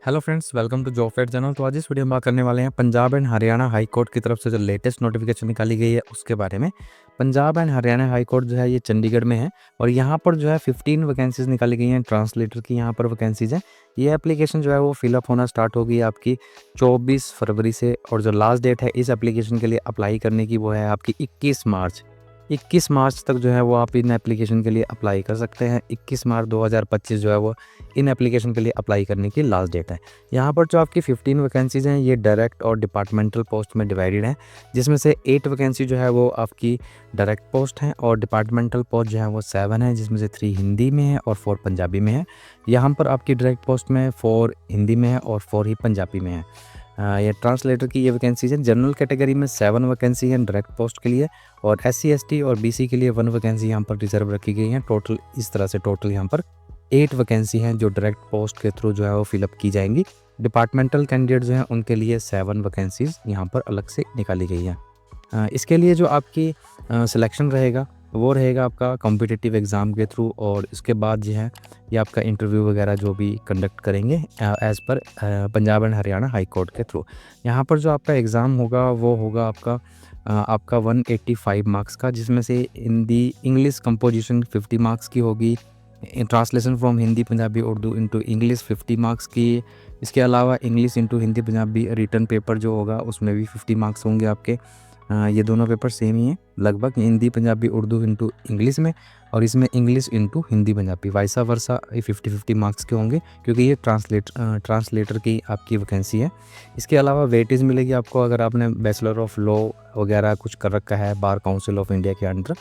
Hello friends, welcome to job fair channel. तो आज इस वीडियो में बात करने वाले हैं Punjab and Haryana high court की तरफ से जो लेटेस्ट नोटिफिकेशन निकाली गई है उसके बारे में। Punjab and Haryana high court जो है ये चंडीगढ़ में है और यहाँ पर जो है 15 वैकेंसीज निकाली गई हैं। ट्रांसलेटर की यहाँ पर वैकेंसीज हैं। ये एप्लीकेशन जो है वो फिलअप होना स्टार्ट होगी आपकी 24 फरवरी से और जो लास्ट डेट है इस एप्लीकेशन के लिए अप्लाई करने की वो है आपकी 21 मार्च तक जो है वो आप इन एप्लीकेशन के लिए अप्लाई कर सकते हैं। 21 मार्च 2025 जो है वो इन एप्लीकेशन के लिए अप्लाई करने की लास्ट डेट है। यहाँ पर जो आपकी 15 वैकेंसीज हैं ये डायरेक्ट और डिपार्टमेंटल पोस्ट में डिवाइडेड हैं, जिसमें से 8 वैकेंसी जो है वो आपकी डायरेक्ट पोस्ट हैं और डिपार्टमेंटल पोस्ट जो है वो 7 है, जिसमें से 3 हिंदी में है और 4 पंजाबी में है। यहाँ पर आपकी डायरेक्ट पोस्ट में 4 हिंदी में है और 4 ही पंजाबी में है। ये ट्रांसलेटर की ये वैकेंसीज हैं। जनरल कैटेगरी में 7 वैकेंसी हैं डायरेक्ट पोस्ट के लिए और SC ST और BC के लिए 1 वैकेंसी यहाँ पर रिजर्व रखी गई हैं। टोटल इस तरह से टोटल यहाँ पर 8 वैकेंसी हैं जो डायरेक्ट पोस्ट के थ्रू जो है वो फिलअप की जाएंगी। डिपार्टमेंटल कैंडिडेट जो हैं उनके लिए 7 वैकेंसीज यहाँ पर अलग से निकाली गई हैं। इसके लिए जो आपकी सिलेक्शन रहेगा वो रहेगा आपका कॉम्पिटिटिव एग्ज़ाम के थ्रू और इसके बाद जो है ये आपका इंटरव्यू वगैरह जो भी कंडक्ट करेंगे as per Punjab and Haryana high court के थ्रू। यहाँ पर जो आपका एग्ज़ाम होगा वो होगा आपका 185 मार्क्स का, जिसमें से हिंदी इंग्लिश कंपोजिशन 50 मार्क्स की होगी। Translation from Hindi Punjabi Urdu into English 50 marks की। इसके अलावा English into Hindi Punjabi written paper जो होगा उसमें भी 50 मार्क्स होंगे आपके। ये दोनों पेपर सेम ही हैं लगभग, हिंदी पंजाबी उर्दू इनटू इंग्लिश में और इसमें English into Hindi Punjabi vice versa 50-50 marks के होंगे, क्योंकि ये ट्रांसलेटर की आपकी वैकेंसी है। इसके अलावा वेटेज मिलेगी आपको अगर आपने बैचलर ऑफ लॉ वगैरह कुछ कर रखा है बार काउंसिल ऑफ इंडिया के अंडर,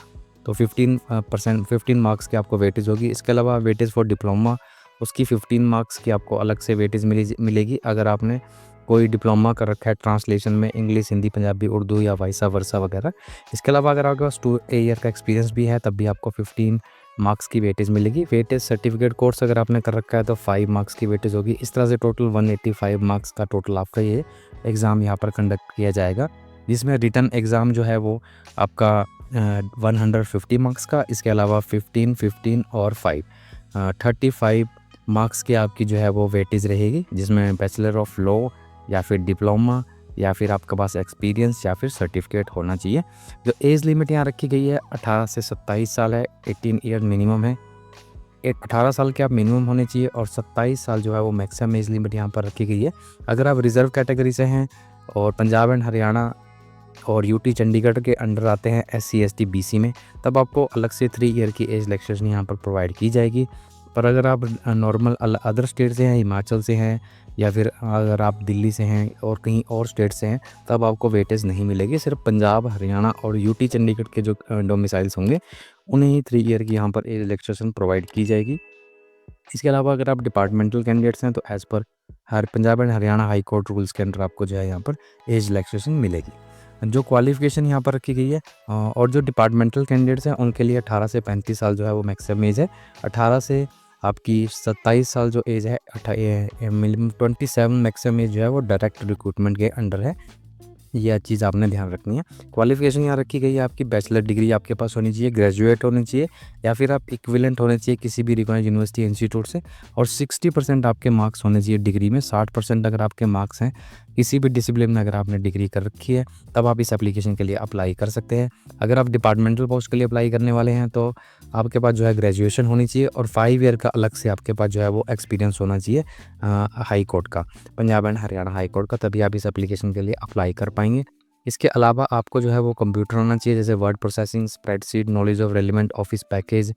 तो 15 मार्क्स की आपको वेटेज होगी। इसके अलावा वेटेज फॉर डिप्लोमा उसकी 15 मार्क्स की आपको अलग से वेटेज मिलेगी अगर आपने कोई डिप्लोमा कर रखा है ट्रांसलेशन में इंग्लिश हिंदी पंजाबी उर्दू या वाइसा वर्सा वगैरह। इसके अलावा अगर आपके पास 2 ईयर का एक्सपीरियंस भी है तब भी आपको 15 मार्क्स की वेटेज मिलेगी। वेटेज सर्टिफिकेट कोर्स अगर आपने कर रखा है तो 5 मार्क्स की वेटेज होगी। इस तरह से टोटल 185 मार्क्स का टोटल आपका ये एग्ज़ाम यहाँ पर कंडक्ट किया जाएगा, जिसमें रिटन एग्ज़ाम जो है वो आपका 150 मार्क्स का। इसके अलावा 15 और 5 35 मार्क्स की आपकी जो है वो वेटेज रहेगी, जिसमें बैचलर ऑफ लॉ या फिर डिप्लोमा या फिर आपके पास एक्सपीरियंस या फिर सर्टिफिकेट होना चाहिए। जो एज लिमिट यहाँ रखी गई है 18 से 27 साल है, 18 ईयर मिनिमम है। 18 साल के आप मिनिमम होने चाहिए और 27 साल जो है वो मैक्सिमम एज लिमिट यहाँ पर रखी गई है। अगर आप रिजर्व कैटेगरी से हैं और पंजाब एंड हरियाणा और UT चंडीगढ़ के अंडर आते हैं SC ST BC में, तब आपको अलग से 3 ईयर की एज रिलैक्सेशन यहाँ पर प्रोवाइड की जाएगी। पर अगर आप नॉर्मल अदर स्टेट से हैं, हिमाचल से हैं या फिर अगर आप दिल्ली से हैं और कहीं और स्टेट से हैं, तब आपको वेटेज नहीं मिलेगी। सिर्फ पंजाब हरियाणा और UT चंडीगढ़ के जो डोमिसाइल्स होंगे उन्हें ही 3 ईयर की यहाँ पर एज रिलैक्सेशन प्रोवाइड की जाएगी। इसके अलावा अगर आप डिपार्टमेंटल कैंडिडेट्स हैं तो as per Punjab and Haryana high court rules के अंडर आपको जो है यहाँ पर एज रिलैक्सेशन मिलेगी। जो क्वालिफिकेशन यहाँ पर रखी गई है और जो डिपार्टमेंटल कैंडिडेट्स हैं उनके लिए 18 से 35 साल जो है वो मैक्सिमम एज है। 18 से आपकी 27 साल जो एज है मिनिमम 27 मैक्सिमम एज जो है वो डायरेक्ट रिक्रूटमेंट के अंडर है। यह चीज़ आपने ध्यान रखनी है। क्वालिफिकेशन यहाँ रखी गई है आपकी बैचलर डिग्री आपके पास होनी चाहिए, ग्रेजुएट होनी चाहिए या फिर आप इक्विवेलेंट होने चाहिए किसी भी रिकॉग्नाइज्ड यूनिवर्सिटी इंस्टीट्यूट से और 60% आपके मार्क्स होने चाहिए डिग्री में। 60% अगर आपके मार्क्स हैं किसी भी डिसिप्लिन में अगर आपने डिग्री कर रखी है तब आप इस एप्लीकेशन के लिए अप्लाई कर सकते हैं। अगर आप डिपार्टमेंटल पोस्ट के लिए अप्लाई करने वाले हैं तो आपके पास जो है ग्रेजुएशन होनी चाहिए और 5 ईयर का अलग से आपके पास जो है वो एक्सपीरियंस होना चाहिए हाई कोर्ट का, Punjab and Haryana high court का, तभी आप इस एप्लीकेशन के लिए अप्लाई कर पाएंगे। इसके अलावा आपको जो है वो कंप्यूटर होना चाहिए, जैसे word processing, spreadsheet, knowledge of relevant office package,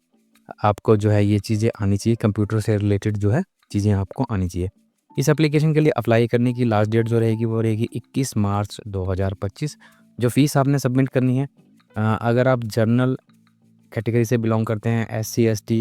आपको जो है ये चीज़ें आनी चाहिए। कंप्यूटर से रिलेटेड जो है चीज़ें आपको आनी चाहिए। इस एप्लीकेशन के लिए अप्लाई करने की लास्ट डेट जो रहेगी वो रहेगी 21 मार्च 2025। जो फ़ीस आपने सबमिट करनी है अगर आप जनरल कैटेगरी से बिलोंग करते हैं, SC ST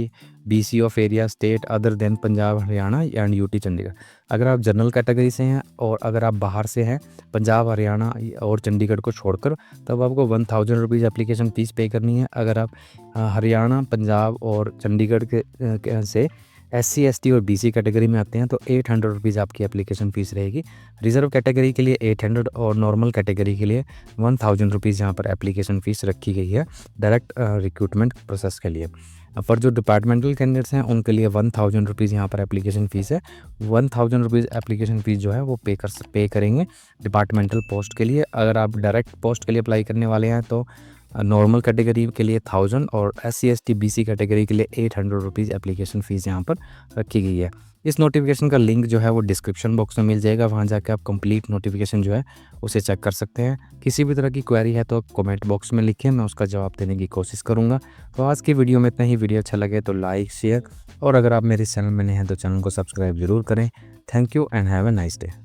BC of area state other than Punjab Haryana and UT Chandigarh, अगर आप जनरल कैटेगरी से हैं और अगर आप बाहर से हैं पंजाब हरियाणा और चंडीगढ़ को छोड़कर, तब आपको 1000 रुपीज़ एप्लीकेशन फ़ीस पे करनी है। अगर आप हरियाणा पंजाब और चंडीगढ़ से SC ST और BC कैटेगरी में आते हैं तो 800 रुपीज़ आपकी एप्लीकेशन फ़ीस रहेगी। रिज़र्व कैटेगरी के लिए 800 और नॉर्मल कैटेगरी के लिए 1000 रुपीज़ यहाँ पर एप्लीकेशन फ़ीस रखी गई है डायरेक्ट रिक्रूटमेंट प्रोसेस के लिए। पर जो डिपार्टमेंटल कैंडिडेट्स हैं उनके लिए 1000 रुपीज़ यहाँ पर एप्लीकेशन फ़ीस है। 1000 रुपीज़ एप्लीकेशन फ़ीस जो है वो पे करेंगे डिपार्टमेंटल पोस्ट के लिए। अगर आप डायरेक्ट पोस्ट के लिए अप्लाई करने वाले हैं तो नॉर्मल कैटेगरी के लिए 1000 और SC ST BC कैटेगरी के लिए 800 रुपीज़ एप्लीकेशन फ़ीस यहाँ पर रखी गई है। इस नोटिफिकेशन का लिंक जो है वो डिस्क्रिप्शन बॉक्स में मिल जाएगा, वहाँ जाकर आप कंप्लीट नोटिफिकेशन जो है उसे चेक कर सकते हैं। किसी भी तरह की क्वेरी है तो कमेंट बॉक्स में लिखें, मैं उसका जवाब देने की कोशिश करूँगा। तो आज की वीडियो में इतना ही। वीडियो अच्छा लगे तो लाइक शेयर और अगर आप मेरे चैनल में नए हैं तो चैनल को सब्सक्राइब ज़रूर करें। Thank you and have a nice day.